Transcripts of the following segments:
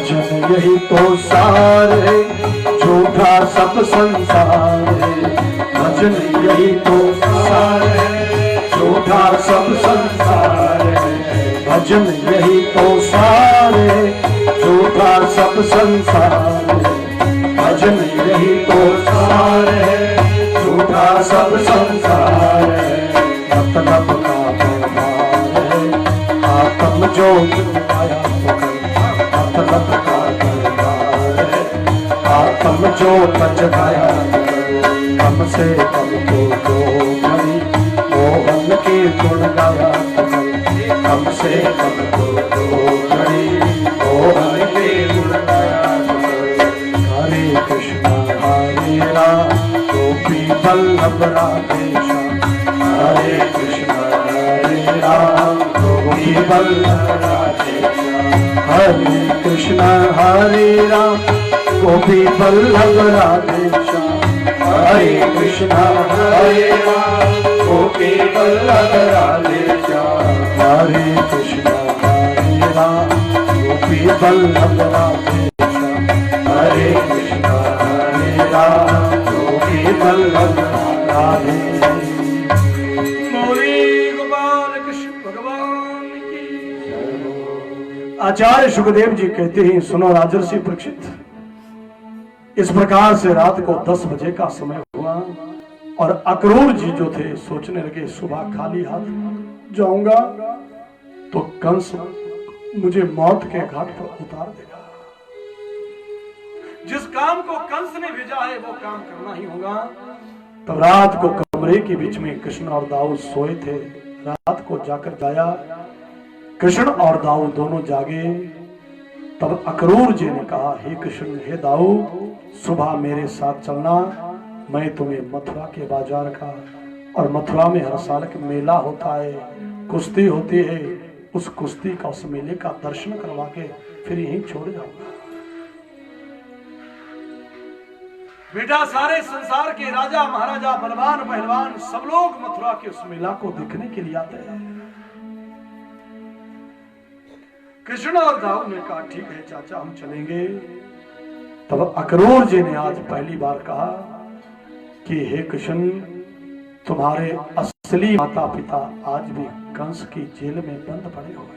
भजन यही तो सार है, झूठा सब संसार है। भजन यही तो सार है, झूठा सब संसार है। भजन यही तो सार है, झूठा सब संसार है। भजन यही तो सार है, झूठा सब संसार है। मतलब का व्यवहार है, आत्म ज्योत आया तो मतलब का व्यवहार है, आत्म ज्योत जगाया हमसे कब तो घड़ी मोहन के गुण गाया। हमसे कब तो घड़ी मोहन के गुण गाया। हरे कृष्ण हरे राम गोपी वल्लभ राधे श्याम। हरे कृष्ण हरे राम गोपी वल्लभ राधे श्याम। हरे कृष्ण हरे राम गोपी वल्लभ राधे श्याम। हरे कृष्ण हरे राम गोपी वल्लभ राधे श्याम। हरे कृष्ण हरे राम गोपी वल्लभ राधे श्याम। हरे कृष्ण हरे राम गोपी वल्लभ राधे। गोपाल कृष्ण भगवान की। आचार्य सुखदेव जी कहते हैं, सुनो राजर्षि परीक्षित, इस प्रकार से रात को 10 बजे का समय हुआ और अक्रूर जी जो थे सोचने लगे सुबह खाली हाथ जाऊंगा तो कंस मुझे मौत के घाट पर उतार देगा। जिस काम को कंस ने भेजा है वो काम करना ही होगा। तब रात को कमरे के बीच में कृष्ण और दाऊ सोए थे। रात को जाकर जाया, कृष्ण और दाऊ दोनों जागे। तब अक्रूर जी ने कहा, हे कृष्ण हे दाऊ, सुबह मेरे साथ चलना, मैं तुम्हें मथुरा के बाजार का, और मथुरा में हर साल एक मेला होता है, कुश्ती होती है, उस कुश्ती का उस मेले का दर्शन करवा के फिर यहीं छोड़ जाऊंगा। बेटा, सारे संसार के राजा महाराजा बलवान पहलवान सब लोग मथुरा के उस मेला को देखने के लिए आते हैं। कृष्ण और दाऊ ने कहा, ठीक है चाचा हम चलेंगे। तब अक्रूर जी ने आज पहली बार कहा कि हे कृष्ण, तुम्हारे असली माता पिता आज भी कंस की जेल में बंद पड़े हुए हैं।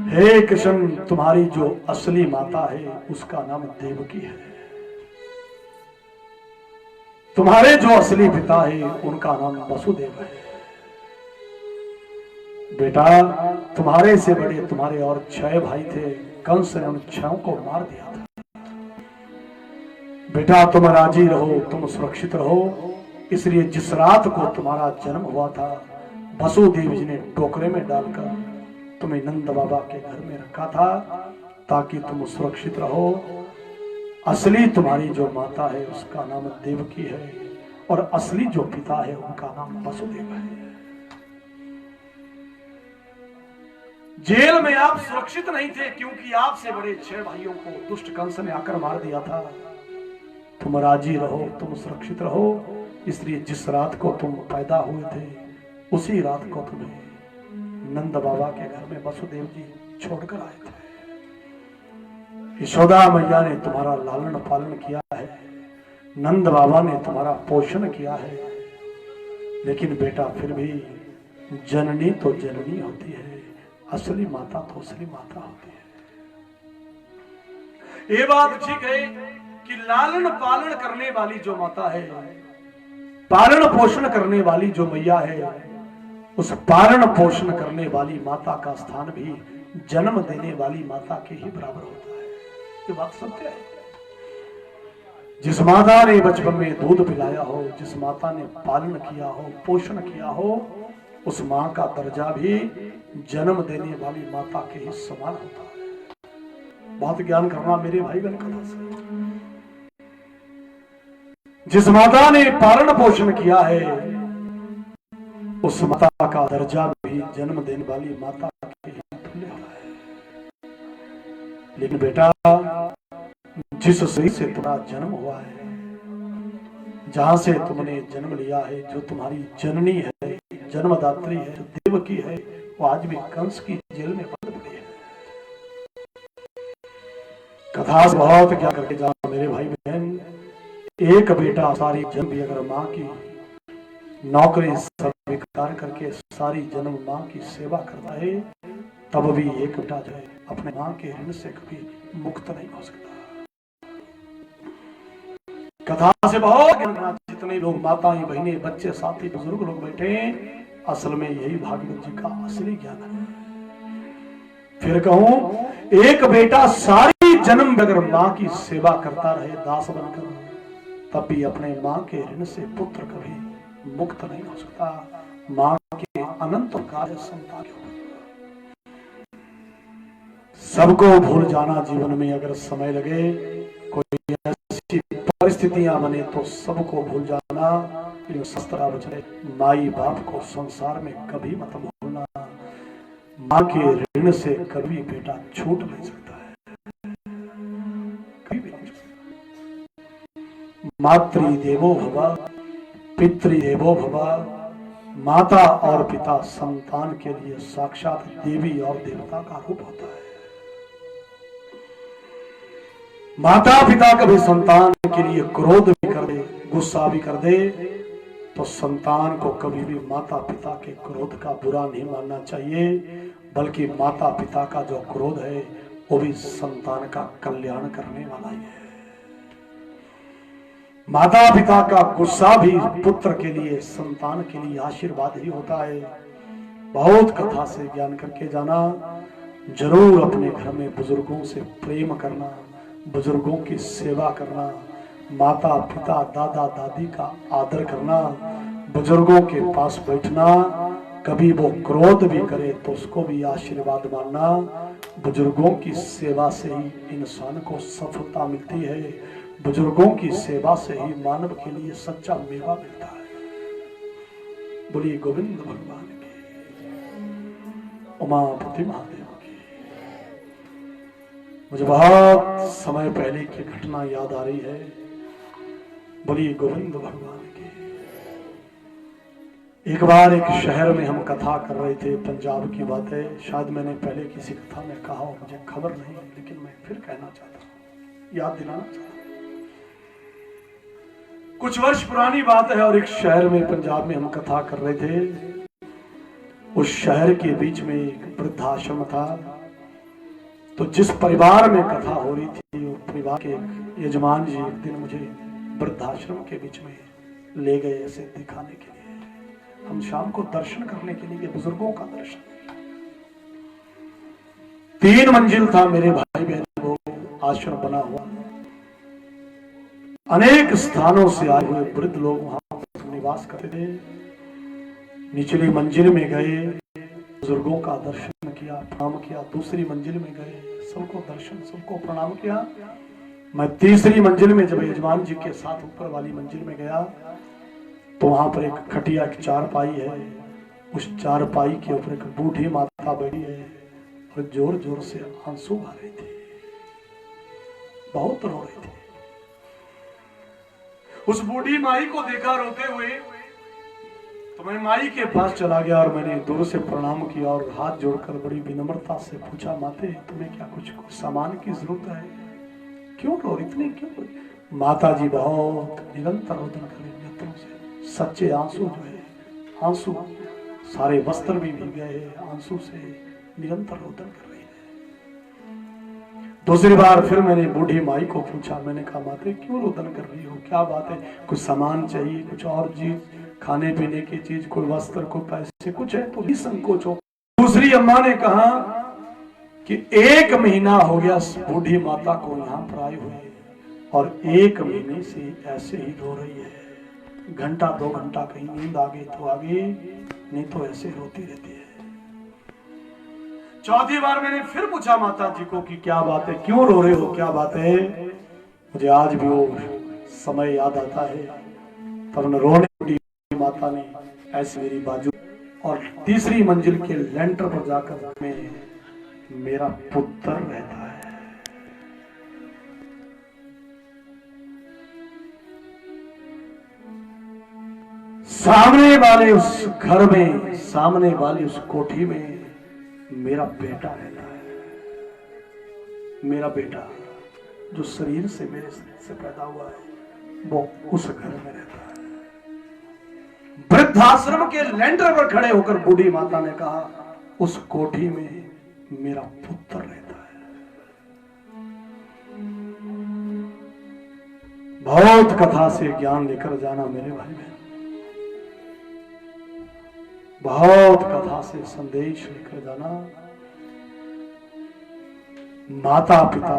हे कृष्ण, तुम्हारी जो असली माता है उसका नाम देवकी है। तुम्हारे जो असली पिता है उनका नाम वसुदेव है। बेटा, तुम्हारे से बड़े तुम्हारे और 6 भाई थे, कंस ने उन 6 को मार दिया था। बेटा, तुम राजी रहो, तुम सुरक्षित रहो। इसलिए जिस रात को तुम्हारा जन्म हुआ था, वसुदेव जी ने टोकरे में डालकर तुम्हें नंद बाबा के घर में रखा था ताकि तुम सुरक्षित रहो। असली तुम्हारी जो माता है उसका नाम देवकी है और असली जो पिता है उनका नाम वसुदेव है। जेल में आप सुरक्षित नहीं थे क्योंकि आपसे बड़े 6 भाइयों को दुष्ट कंस ने आकर मार दिया था। तुम राजी रहो, तुम सुरक्षित रहो। इसलिए जिस रात को तुम पैदा हुए थे उसी रात को तुम्हें नंद बाबा के घर में वसुदेव जी छोड़कर आए थे। यशोदा मैया ने तुम्हारा लालन पालन किया है, नंद बाबा ने तुम्हारा पोषण किया है। लेकिन बेटा, फिर भी जननी तो जननी होती है, असली माता तो असली माता होती है। ये बात ठीक है कि लालन पालन करने वाली जो माता है, पालन पोषण करने वाली जो मैया है, उस पालन पोषण करने वाली माता का स्थान भी जन्म देने वाली माता के ही बराबर होता है। ये बात सत्य है। जिस माता ने बचपन में दूध पिलाया हो, जिस माता ने पालन किया हो, पोषण किया हो, उस मां का दर्जा भी जन्म देने वाली माता के ही समान होता है। बहुत ज्ञान करना मेरे भाई बहन कथा से। जिस माता ने पालन पोषण किया है उस माता का दर्जा भी जन्म देने वाली माता के ही तुल्य होता है। लेकिन बेटा, जिस शरीर से तुम्हारा जन्म हुआ है, जहां से तुमने जन्म लिया है, जो तुम्हारी जननी है, जन्मदात्री है, जो देवकी है, वो आज भी कंस की जेल में बंद पड़ी है। कथा से बहुत क्या करके जाओ मेरे भाई बहन। एक बेटा सारी जन्म भी अगर माँ की नौकरी स्वीकार करके सारी जन्म माँ की सेवा करता है, तब भी एक बेटा जो है अपने माँ के ऋण से कभी मुक्त नहीं हो सकता। कथा से बहुत जितने लोग माताएं बहनें बच्चे साथी बुजुर्ग लोग बैठे, असल में यही भागवत जी का असली ज्ञान है। फिर कहूं, एक बेटा सारी जन्म अगर माँ की सेवा करता रहे दास बनकर, तब भी अपने माँ के ऋण से पुत्र कभी मुक्त नहीं हो सकता। माँ के अनंत कार्य संतान सबको भूल जाना जीवन में अगर समय लगे, कोई ऐसी परिस्थितियां बने तो सबको भूल जाना। शस्त्र बचे, माई बाप को संसार में कभी मत भूलना। माँ के ऋण से कभी बेटा छूट नहीं सकता है, कभी भी नहीं सकता। मातृ देवो भव पितृदेवो भव। माता और पिता संतान के लिए साक्षात देवी और देवता का रूप होता है। माता पिता कभी संतान के लिए क्रोध भी कर दे, गुस्सा भी कर दे, तो संतान को कभी भी माता पिता के क्रोध का बुरा नहीं मानना चाहिए, बल्कि माता पिता का जो क्रोध है वो भी संतान का कल्याण करने वाला ही है। माता पिता का गुस्सा भी पुत्र के लिए संतान के लिए आशीर्वाद ही होता है। बहुत कथा से ज्ञान करके जाना। जरूर अपने घर में बुजुर्गों से प्रेम करना, बुजुर्गों की सेवा करना, माता पिता दादा दादी का आदर करना, बुजुर्गों के पास बैठना। कभी वो क्रोध भी करे तो उसको भी आशीर्वाद मानना। बुजुर्गों की सेवा से ही इंसान को सफलता मिलती है। बुजुर्गों की सेवा से ही मानव के लिए सच्चा मेवा मिलता है। बोलिए गोविंद भगवान की, उमापति महादेव की। मुझे बहुत समय पहले की घटना याद आ रही है। बोलिए गोविंद भगवान की। एक बार एक शहर में हम कथा कर रहे थे, पंजाब की बात है। शायद मैंने पहले किसी कथा में कहा हो, मुझे खबर नहीं, लेकिन मैं फिर कहना चाहता हूं, याद दिलाना चाहता हूं। कुछ वर्ष पुरानी बात है और एक शहर में पंजाब में हम कथा कर रहे थे। उस शहर के बीच में एक वृद्धाश्रम था। तो जिस परिवार में कथा हो रही थी, वो परिवार के यजमान जी एक दिन मुझे वृद्धाश्रम के बीच में ले गए ऐसे दिखाने के लिए। हम शाम को दर्शन करने के लिए, बुजुर्गों का दर्शन। 3 मंजिल था मेरे भाई बहन, वो आश्रम बना हुआ। अनेक स्थानों से आए हुए वृद्ध लोग वहां पर निवास करते थे। निचली मंजिल में गए, बुजुर्गों का दर्शन किया, प्रणाम किया। दूसरी मंजिल में गए, सबको दर्शन, सबको प्रणाम किया। मैं तीसरी मंजिल में जब यजमान जी के साथ ऊपर वाली मंजिल में गया, तो वहां पर एक खटिया, एक चारपाई है। उस चारपाई के ऊपर एक बूढ़ी माता बैठी है और जोर जोर से आंसू आ रही थी, बहुत रो रही थी। उस बूढ़ी माई को देखा रोते हुए, तो मैं माई के पास चला गया और मैंने दूर से प्रणाम किया और हाथ जोड़कर बड़ी विनम्रता से पूछा, माते तुम्हें क्या कुछ सामान की जरूरत है? क्यों रो, इतनी क्यों? माता जी बहुत निरंतर रोदन कर रही नेत्रों से, सच्चे आंसू जो है, आंसू सारे वस्त्र भी भीग गए, आंसू से निरंतर रोदन कर रही है। दूसरी बार फिर मैंने बूढ़ी माई को पूछा, मैंने कहा माते क्यों रोदन कर रही हो, क्या बात है? कुछ सामान चाहिए, कुछ और चीज, खाने पीने की चीज, कोई वस्त्र, कोई पैसे, कुछ है तो भी संकोच हो। दूसरी अम्मा ने कहा कि 1 महीना हो गया बूढ़ी माता को यहाँ पर आए हुए और 1 महीने से ऐसे ही रो रही है। घंटा 2 घंटा कहीं नींद आ गई तो आ गई, नहीं तो ऐसे रोती रहती है। चौथी बार मैंने फिर पूछा माता जी को कि क्या बात है, क्यों रो रहे हो, क्या बात है? मुझे आज भी वो समय याद आता है। तब न रोने माता ने ऐसे मेरी बाजू, और तीसरी मंजिल के लेंटर पर जाकर में मेरा पुत्र रहता है। सामने वाले उस घर में, सामने वाली उस कोठी में मेरा बेटा रहता है। मेरा बेटा जो शरीर से मेरे शरीर से पैदा हुआ है वो उस घर में रहता है। वृद्धाश्रम के लेंटर पर खड़े होकर बूढ़ी माता ने कहा, उस कोठी में मेरा पुत्र रहता है। बहुत कथा से ज्ञान लेकर जाना मेरे भाई बहन, बहुत कथा से संदेश लेकर जाना। माता पिता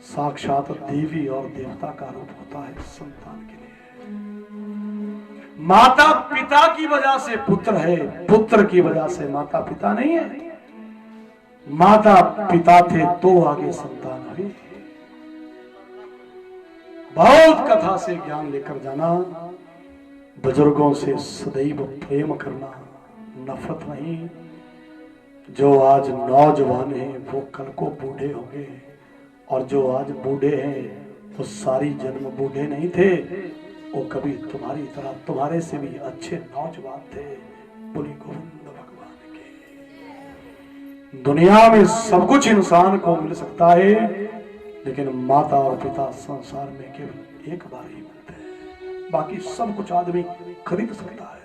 साक्षात देवी और देवता का रूप होता है संतान के लिए। माता पिता की वजह से पुत्र है, पुत्र की वजह से माता पिता नहीं है। माता पिता थे तो आगे संतान हुई। बहुत कथा से ज्ञान लेकर जाना, बुजुर्गों से सदैव प्रेम करना, नफरत नहीं। जो आज नौजवान हैं वो कल को बूढ़े होंगे, और जो आज बूढ़े हैं वो सारी जन्म बूढ़े नहीं थे, वो कभी तुम्हारी तरह तुम्हारे से भी अच्छे नौजवान थे। बोली गोविंद भगवान की। दुनिया में सब कुछ इंसान को मिल सकता है, लेकिन माता और पिता संसार में केवल एक बार ही मिलते हैं। बाकी सब कुछ आदमी खरीद सकता है।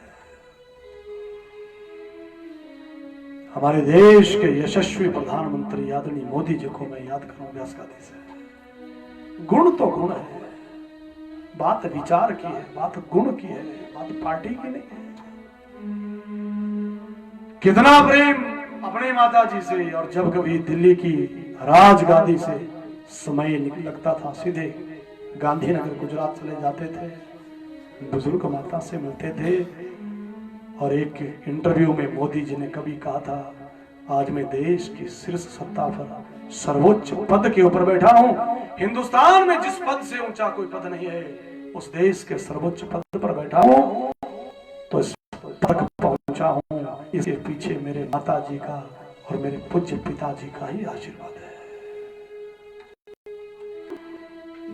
हमारे देश के यशस्वी प्रधानमंत्री आदरणीय मोदी जी को मैं याद करूं व्यास गादी से। गुण तो गुण है, बात विचार की है, बात गुण की है, बात पार्टी की नहीं है। कितना प्रेम अपने माता जी से, और जब कभी दिल्ली की राजगादी से समय लगता था सीधे गांधीनगर गुजरात चले जाते थे, बुजुर्ग माता से मिलते थे। और एक इंटरव्यू में मोदी जी ने कभी कहा था, आज मैं देश की शीर्ष सत्ता पर सर्वोच्च पद के ऊपर बैठा हूं। हिंदुस्तान में जिस पद से ऊंचा कोई पद नहीं है, उस देश के सर्वोच्च पद पर बैठा हूं, तो इस पद तक पहुंचा हूं, इसके पीछे मेरे माता जी का और मेरे पूज्य पिताजी का ही आशीर्वाद है।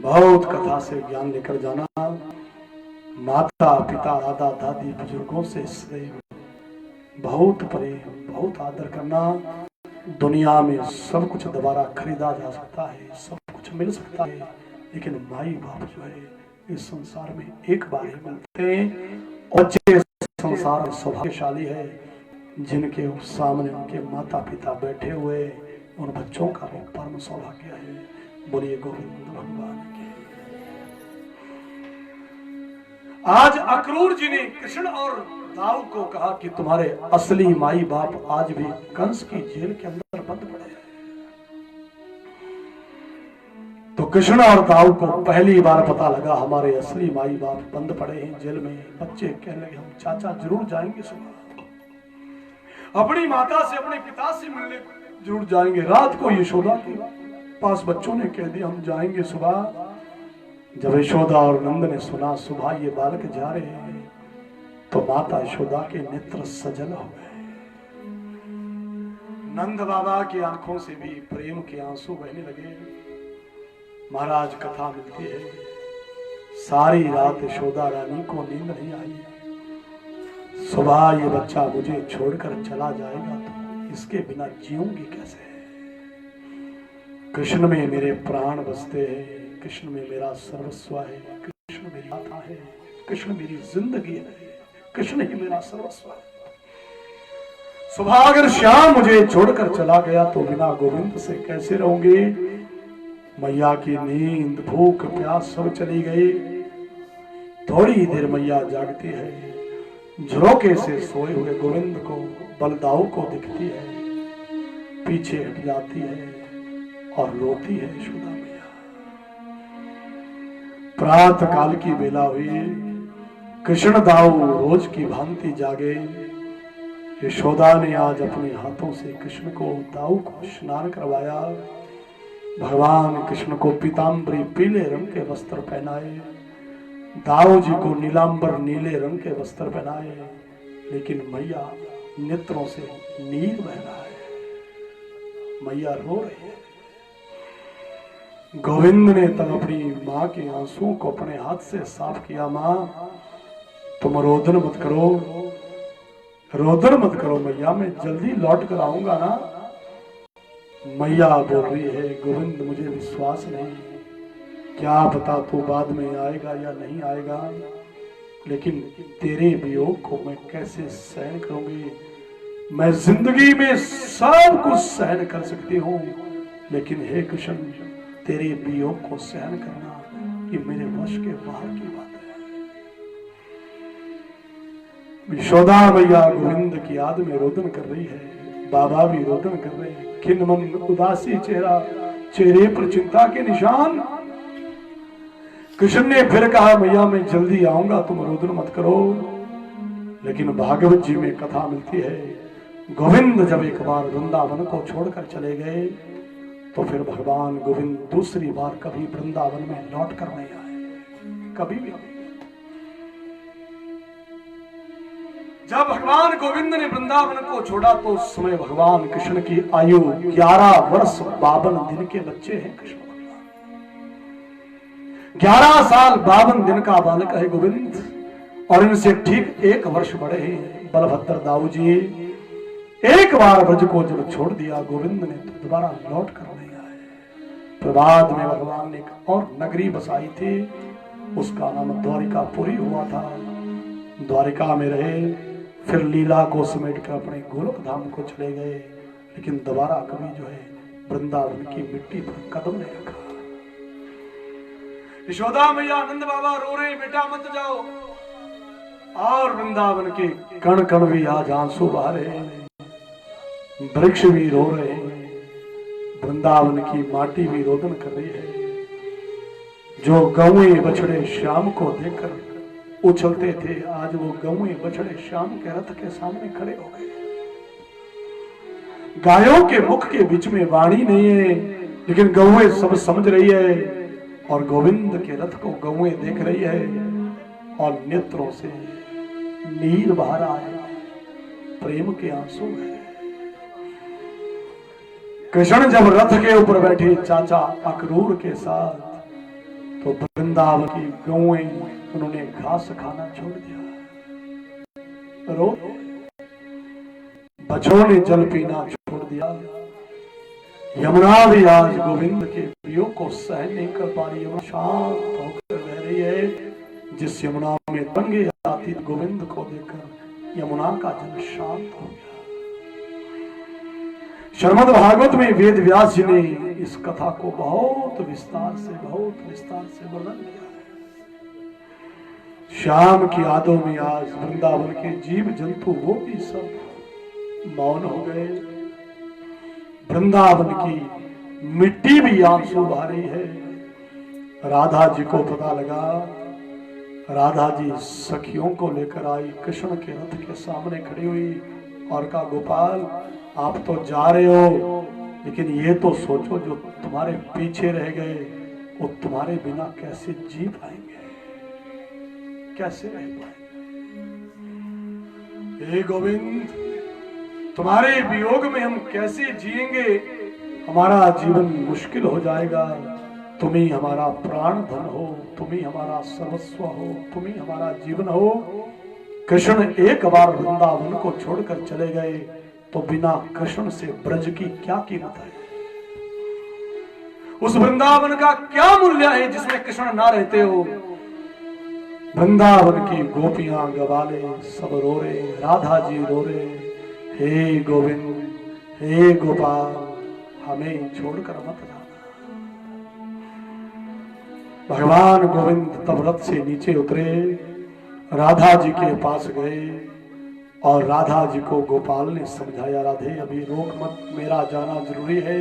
बहुत कथा से ज्ञान लेकर जाना, माता पिता दादा दादी बुजुर्गों से सदैव बहुत प्रेम बहुत आदर करना। दुनिया में सब कुछ दोबारा खरीदा जा सकता है, सब कुछ मिल सकता है, लेकिन माई बाप जो है इस संसार में एक बार ही मिलते हैं। और संसार में सौभाग्यशाली है जिनके सामने उनके माता पिता बैठे हुए, उन बच्चों का भी परम सौभाग्य है। बोलिए गोविंद भगवान की। आज अक्रूर जी ने कृष्ण और दाऊ को कहा कि तुम्हारे असली माई बाप आज भी कंस की जेल के अंदर बंद पड़े हैं। तो कृष्ण और दाऊ को पहली बार पता लगा हमारे असली माई बाप बंद पड़े हैं जेल में। बच्चे कहने लगे, हम चाचा जरूर जाएंगे सुबह, अपनी माता से अपने पिता से मिलने जरूर जाएंगे। रात को यशोदा के पास बच्चों ने कह दिया, हम जाएंगे सुबह। जब यशोदा और नंद ने सुना सुबह ये बालक जा रहे हैं, तो माता यशोदा के नेत्र सजल हो गए। नंद बाबा की आंखों से भी प्रेम के आंसू बहने लगे। महाराज कथा मिलती है, सारी रात यशोदा रानी को नींद नहीं आई। सुबह ये बच्चा मुझे छोड़कर चला जाएगा तो इसके बिना जीऊंगी कैसे। कृष्ण में मेरे प्राण बसते हैं, कृष्ण में मेरा सर्वस्व है, कृष्ण मेरी माता है, कृष्ण मेरी जिंदगी है, कृष्ण ही मेरा सर्वस्व है। सुबह अगर श्याम मुझे छोड़कर चला गया तो बिना गोविंद से कैसे रहूंगी। मैया की नींद भूख प्यास सब चली गई। थोड़ी देर मैया जागती है, झरोके से सोए हुए गोविंद को बलदाऊ को दिखती है, पीछे हट जाती है और रोती है यशोदा मैया। प्रातः काल की बेला हुई, कृष्ण दाऊ रोज की भांति जागे। यशोदा ने आज अपने हाथों से कृष्ण को दाऊ को स्नान करवाया। भगवान कृष्ण को पीताम्बरी पीले रंग के वस्त्र पहनाए, दाऊ जी को नीलांबर नीले रंग के वस्त्र पहनाए, लेकिन मैया नेत्रों से नीर बह रहा है, मैया रो रही है। गोविंद ने तब अपनी माँ के आंसुओं को अपने हाथ से साफ किया। माँ तुम रोदन मत करो, रोदन मत करो मैया, मैं जल्दी लौट कर आऊंगा ना। मैया बोल रही है, गोविंद मुझे विश्वास नहीं, क्या पता तू बाद में आएगा या नहीं आएगा, लेकिन तेरे वियोग को मैं कैसे सहन करूंगी। मैं जिंदगी में सब कुछ सहन कर सकती हूँ, लेकिन हे कृष्ण तेरे वियोग को सहन करना ये मेरे वश के बाहर की बात है। यशोदा मैया गोविंद की याद में रोदन कर रही है, बाबा भी रोदन कर रहे हैं, खिन्न मन उदासी चेहरा, चेहरे पर चिंता के निशान। कृष्ण ने फिर कहा मैया मैं जल्दी आऊंगा, तुम रोदन मत करो। लेकिन भागवत जी में कथा मिलती है, गोविंद जब एक बार वृंदावन को छोड़कर चले गए तो फिर भगवान गोविंद दूसरी बार कभी वृंदावन में लौट कर नहीं आए, कभी भी। जब भगवान गोविंद ने वृंदावन को छोड़ा तो उस समय भगवान कृष्ण की आयु 11 वर्ष 52 दिन के बच्चे हैं। कृष्ण भगवान 11 साल 52 दिन का बालक है गोविंद, और इनसे ठीक 1 वर्ष बड़े हैं बलभद्र दाऊ जी। एक बार ब्रज को जब छोड़ दिया गोविंद ने तो दोबारा लौट कर नहीं आए। प्रभात में भगवान ने एक और नगरी बसाई थी, उसका नाम द्वारिकापुरी हुआ था। द्वारिका में रहे, फिर लीला को समेट कर अपने गोलोक धाम को चले गए, लेकिन दोबारा कभी जो है वृंदावन की मिट्टी पर कदम नहीं रखा। यशोदा मैया नंद बाबा रो रहे, बेटा मत जाओ, और वृंदावन के कण कण भी आज आंसू बहा रहे हैं, वृक्ष भी रो रहे हैं, वृंदावन की माटी भी रोदन कर रही है। जो गौएं बछड़े श्याम को देखकर उछलते थे, आज वो गौएं बछड़े श्याम के रथ के सामने खड़े हो गए। गायों के मुख के बीच में वाणी नहीं है, लेकिन गौएं सब समझ रही है, और गोविंद के रथ को गौएं देख रही है, और नेत्रों से नीर बहा रहा है, प्रेम के आंसू है। कृष्ण जब रथ के ऊपर बैठे चाचा अक्रूर के साथ, तो वृंदावन की गौएं उन्होंने घास खाना छोड़ दिया, रो बछड़ों ने जल पीना छोड़ दिया। यमुना भी आज गोविंद के वियोग को सहन नहीं कर पा रही, यमुना शांत होकर बह रही है। जिस यमुना में तंगे आती गोविंद को देखकर यमुना का जल शांत हो गया। श्रीमद् भागवत में वेद व्यास जी ने इस कथा को बहुत विस्तार से वर्णन किया है। शाम की यादों में आज वृंदावन के जीव जंतु वो भी सब मौन हो गए। वृंदावन की मिट्टी भी आंसू बहा रही है। राधा जी को पता लगा, राधा जी सखियों को लेकर आई, कृष्ण के रथ के सामने खड़ी हुई और कहा गोपाल आप तो जा रहे हो, लेकिन ये तो सोचो जो तुम्हारे पीछे रह गए वो तुम्हारे बिना कैसे जी पाएंगे, कैसे रह पाएंगे। हे गोविंद तुम्हारे वियोग में हम कैसे जिएंगे, हमारा जीवन मुश्किल हो जाएगा। तुम ही हमारा प्राण धन हो, तुम ही हमारा सर्वस्व हो, तुम ही हमारा जीवन हो। कृष्ण एक बार वृंदावन को छोड़कर चले गए तो बिना कृष्ण से ब्रज की क्या कीमत है, उस वृंदावन का क्या मूल्य है जिसमें कृष्ण ना रहते हो। वृंदावन की गोपियां गवाले सब रो रहे, राधा जी रो रहे, हे गोविंद हे गोपाल हमें छोड़कर मत जाना। भगवान गोविंद तब रथ से नीचे उतरे, राधा जी के पास गए और राधा जी को गोपाल ने समझाया, राधे अभी रोक मत, मेरा जाना जरूरी है।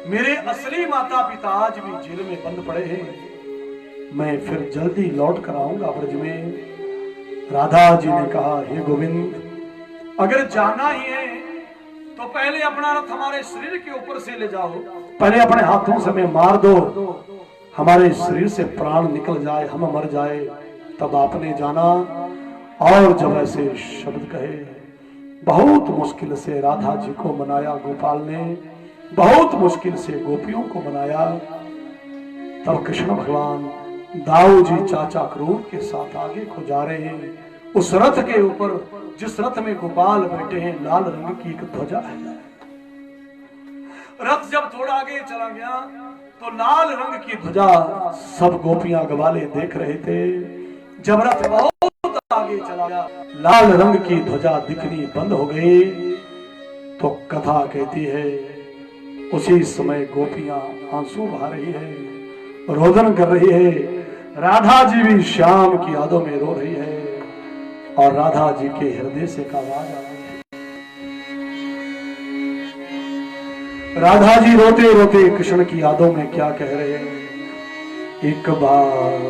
मेरे असली माता पिता आज भी जेल में बंद पड़े हैं, मैं फिर जल्दी लौट कर आऊंगा ब्रज में। राधा जी ने कहा, हे गोविंद अगर जाना ही है तो पहले अपना रथ हमारे शरीर के ऊपर से ले जाओ, पहले अपने हाथों से हमें मार दो, हमारे शरीर से प्राण निकल जाए, हम मर जाए, तब आपने जाना। और जब ऐसे शब्द कहे, बहुत मुश्किल से राधा जी को मनाया गोपाल ने, बहुत मुश्किल से गोपियों को मनाया। तब कृष्ण भगवान दाऊ जी चाचा क्रूर के साथ आगे को जा रहे हैं। उस रथ के ऊपर जिस रथ में गोपाल बैठे हैं, लाल रंग की एक ध्वजा है। रथ जब थोड़ा आगे चला गया तो लाल रंग की ध्वजा सब गोपियां ग्वाले देख रहे थे। जब रथ बहुत आगे चला गया, लाल रंग की ध्वजा दिखनी बंद हो गई, तो कथा कहती है उसी समय गोपियां आंसू बहा रही है, रोदन कर रही है। राधा जी भी श्याम की यादों में रो रही है और राधा जी के हृदय से एक आवाज आ रही है। राधा जी रोते रोते कृष्ण की यादों में क्या कह रहे हैं, एक बार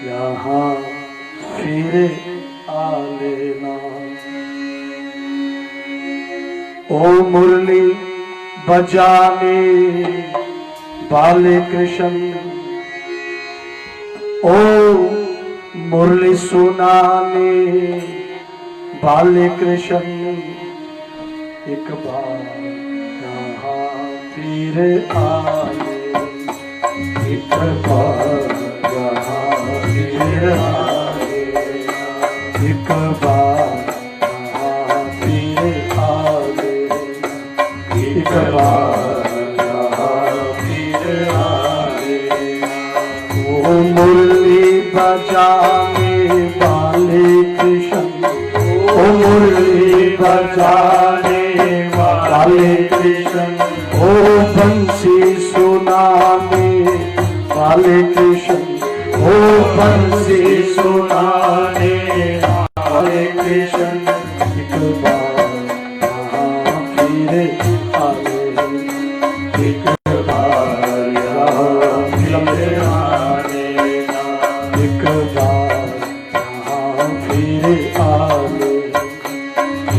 यहाँ फिर आ लेना, ओ मुरली बजाने वाले कृष्ण, ओ मुरली सुनाने वाले कृष्ण, एक बार यहाँ फिर आए, एक बार यहाँ फिर आए, एक बार यहाँ फिर आए, एक बार यहाँ फिर आए, ओ मुरली बजाने वाले कृष्ण, ओ मुरली बजाने वाले कृष्ण, ओ बंसी सुनाने वाले कृष्ण, ओ बंसी सुनाने वाले कृष्ण, एक बार यहाँ फिर आए, एक बार यहाँ फिर आए, एक बार यहाँ फिर आए,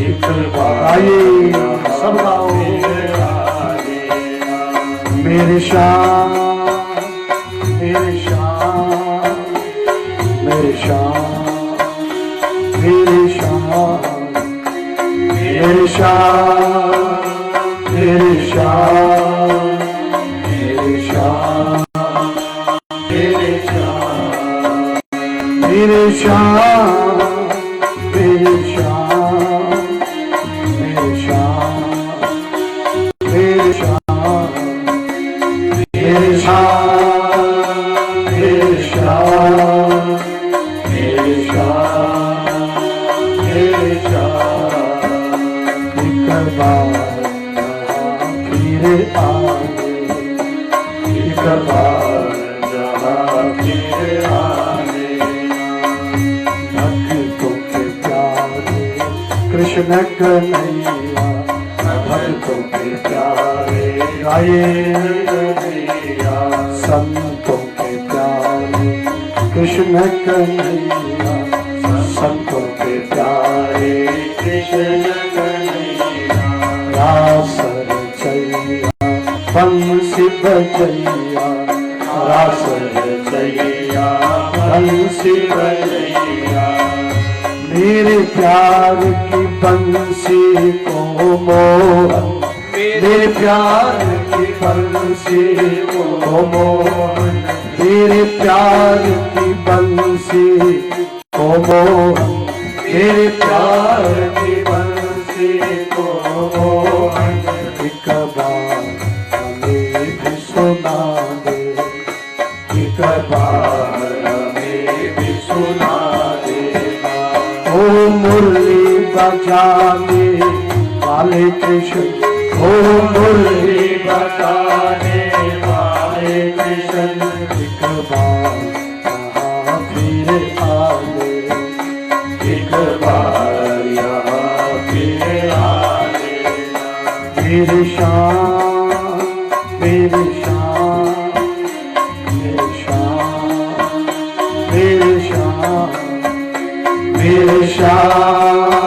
एक बार आइए सब गाओ, मेरे श्याम, मेरे श्याम, मेरे श्याम, मेरे श्याम, मेरे श्याम, मेरे श्याम, मेरे श्याम, मेरे श्याम, मेरे श्याम, मेरे श्याम, मेरे श्याम, मेरे श्याम, मेरे श्याम, मेरे श्याम, मेरे श्याम, मेरे श्याम, एक बार फिर आए, एक बार यहाँ फिर आए, भक्तों के प्यारे कृष्ण कन्हैया, भक्तों के प्यारे कन्हैया, संतों के प्यारे कृष्ण कन्हैया, संतों के प्यारे कृष्ण कन्हैया, रास रचैया बंसी बजैया, रास रचैया बंसी बजैया, मेरे प्यार की बंसी को मोहन, मेरे प्यार की बंसी को मोहन, मेरे प्यार की बंसी को मोहन, मेरे प्यार की बंसी को मोहन, एक बार हमें भी सुना दे, एक बार हमें भी सुना दे, ओ मुरली बजाने वाले कृष्ण, ओ मुरली बजाने वाले कृष्ण, एक बार यहाँ फिर आए, एक बार यहाँ फिर आए, मेरे श्याम, मेरे श्याम, मेरे श्याम, मेरे श्याम, मेरे श्याम,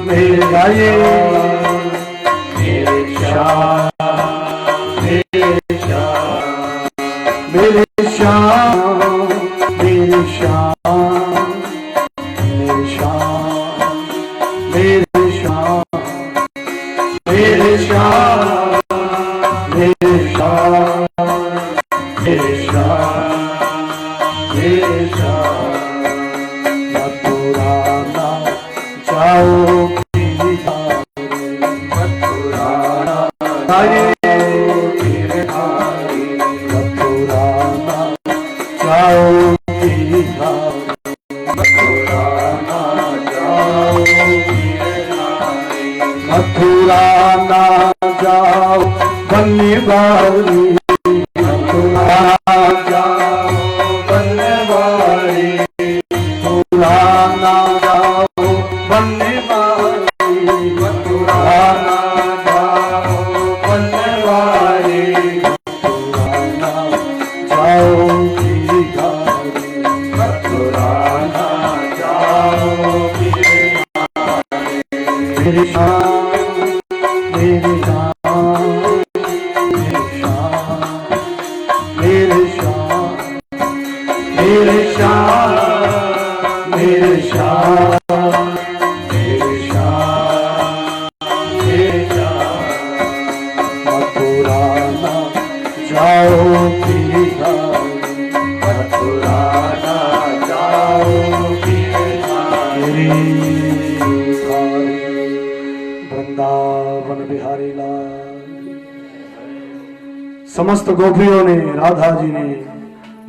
मेरे गाये, मेरे श्याम, मेरे श्याम, मेरे श्याम, मेरे श्याम, मेरे श्याम, मेरे श्याम, मेरे श्याम, मेरे श्याम, मेरे श्याम, मेरे श्याम, मथुरा ना जाओ, मथुरा ना मथुरा ना जाओ बनने वाली, मथुरा ना जाओ बनने वाली, मथुरा ना जाओ बनने वाली, मथुरा ना जाओ बनने वाली, मथुरा ना जाओ मथुरा ना जाओ। मेरी शान मेरी शान मेरी शान मेरी शान मेरी शान मेरी शान मेरी शान मेरी शान। मथुरा ना जाओ मथुरा ना जाओ वृंदावन बिहारी लाल। समस्त गोपियों ने, राधा जी ने,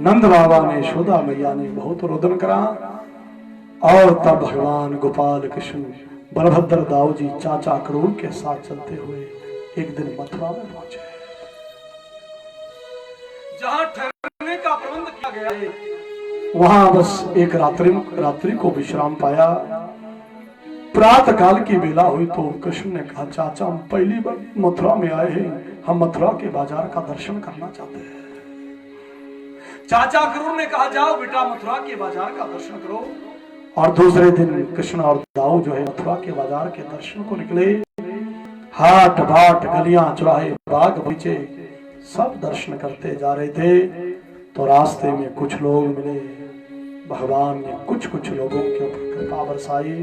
नंद बाबा ने, यशोदा मैया ने बहुत रोदन करा और तब भगवान गोपाल कृष्ण बलभद्र दाऊ जी चाचा क्रूर के साथ चलते हुए एक दिन मथुरा में पहुंचे, जहां ठहरने का प्रबंध किया गया है। वहां बस एक रात्रि को विश्राम पाया। प्रातः काल की बेला हुई तो कृष्ण ने कहा, चाचा हम पहली बार मथुरा में आए हैं, हम मथुरा के बाजार का दर्शन करना चाहते हैं। चाचा क्रूर ने कहा, जाओ बेटा मथुरा के बाजार का दर्शन करो। और दूसरे दिन कृष्ण और दाऊ जो है मथुरा के बाजार के दर्शन को निकले। हाट बाट गलियां चौराहे बाग बगीचे सब दर्शन करते जा रहे थे तो रास्ते में कुछ लोग मिले। भगवान ने कुछ लोगों के ऊपर कृपा बरसाई।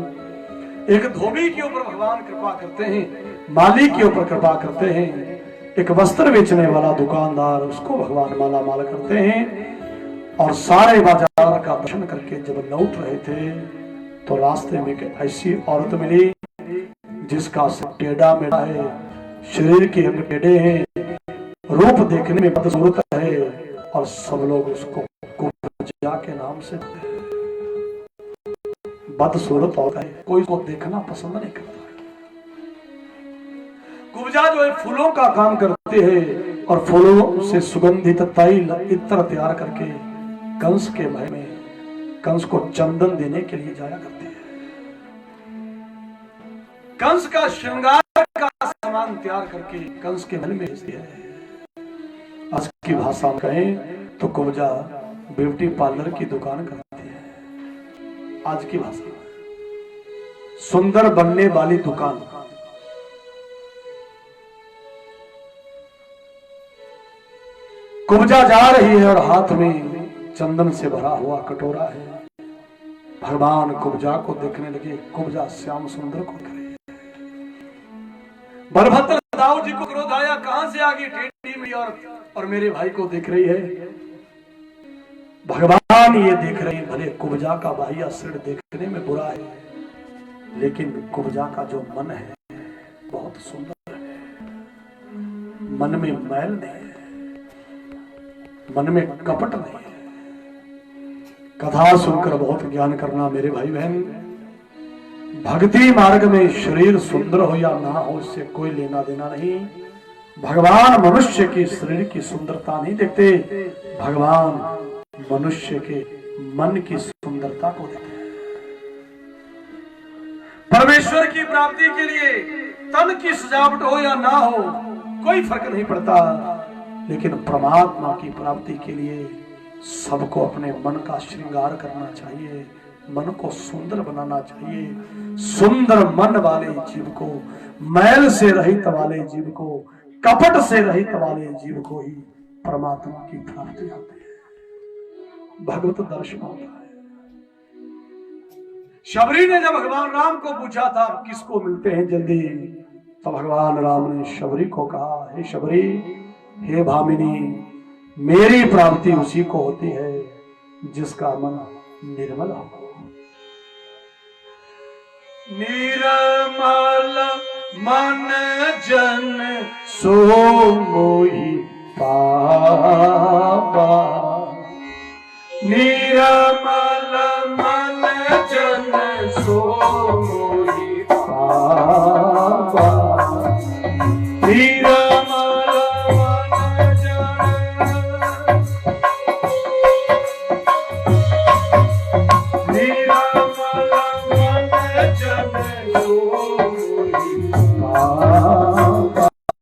एक धोबी के ऊपर भगवान कृपा करते हैं, माली के ऊपर कृपा करते हैं, एक वस्त्र बेचने वाला दुकानदार उसको भगवान माला माल करते हैं। और सारे बाजार का दर्शन करके जब लौट रहे थे तो रास्ते में एक ऐसी औरत मिली जिसका टेढ़ा मेढ़ा है, शरीर के अंग टेढ़े हैं, रूप देखने में बदसूरत है और सब लोग उसको कुब्जा के नाम से बदसूरत और है, कोई को देखना पसंद नहीं करता। कुब्जा जो है फूलों का काम करते हैं और फूलों से सुगंधित तैल इत्र तैयार करके कंस के महल में कंस को चंदन देने के लिए जाया करते हैं। कंस का श्रृंगार का सामान तैयार करके कंस के महल में भेजती है। आज की भाषा में कहें तो कुब्जा ब्यूटी पार्लर की दुकान करती है। आज की भाषा में सुंदर बनने वाली दुकान। कुब्जा जा रही है और हाथ में चंदन से भरा हुआ कटोरा है। भगवान कुब्जा को देखने लगे। कुब्जा श्याम सुंदर को करे। बलभद्र दाऊ जी को क्रोध आया, कहां से आ गई टेढ़ी मेरी औरत और मेरे भाई को देख रही है। भगवान ये देख रहे हैं, भले कुब्जा का बाह्य सिर देखने में बुरा है लेकिन कुब्जा का जो मन है बहुत सुंदर है। मन में मैल नहीं है, मन में कपट नहीं है। कथा सुनकर बहुत ज्ञान करना मेरे भाई बहन। भक्ति मार्ग में शरीर सुंदर हो या ना हो इससे कोई लेना देना नहीं। भगवान मनुष्य की शरीर की सुंदरता नहीं देखते, भगवान मनुष्य के मन की सुंदरता को देखते हैं। परमेश्वर की प्राप्ति के लिए तन की सजावट हो या ना हो कोई फर्क नहीं पड़ता, लेकिन परमात्मा की प्राप्ति के लिए सबको अपने मन का श्रृंगार करना चाहिए, मन को सुंदर बनाना चाहिए। सुंदर मन वाले जीव को, मैल से रहित वाले जीव को, कपट से रहित वाले जीव को ही परमात्मा की प्राप्ति होती है, भगवत दर्शन होता है। शबरी ने जब भगवान राम को पूछा था किसको मिलते हैं जल्दी, तो भगवान राम ने शबरी को कहा, हे शबरी, हे भामिनी, मेरी प्राप्ति उसी को होती है जिसका मन निर्मल हो। निर्मल मन जन सो मोहि पावा, निर्मल मन जन सो मोहि पावा। मीरा माला मन जन